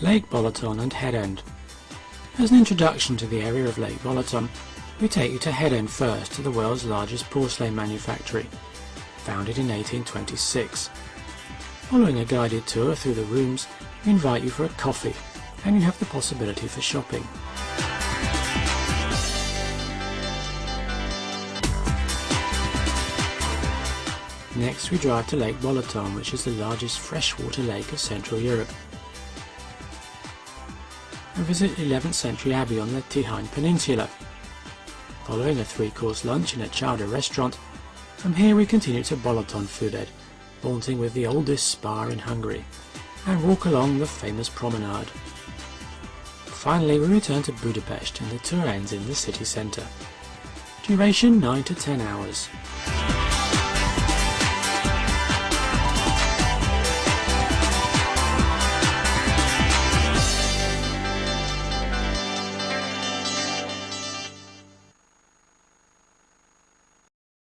Lake Balaton and Herend. As an introduction to the area of Lake Balaton, we take you to Herend first, to the world's largest porcelain manufactory, founded in 1826. Following a guided tour through the rooms, we invite you for a coffee, and you have the possibility for shopping. Next we drive to Lake Balaton, which is the largest freshwater lake of Central Europe, and visit 11th century abbey on the Tihain Peninsula. Following a 3-course lunch in a chowder restaurant, from here we continue to Balaton Füred, vaunting with the oldest spa in Hungary, and walk along the famous promenade. Finally we return to Budapest and the tour ends in the city centre. Duration 9 to 10 hours.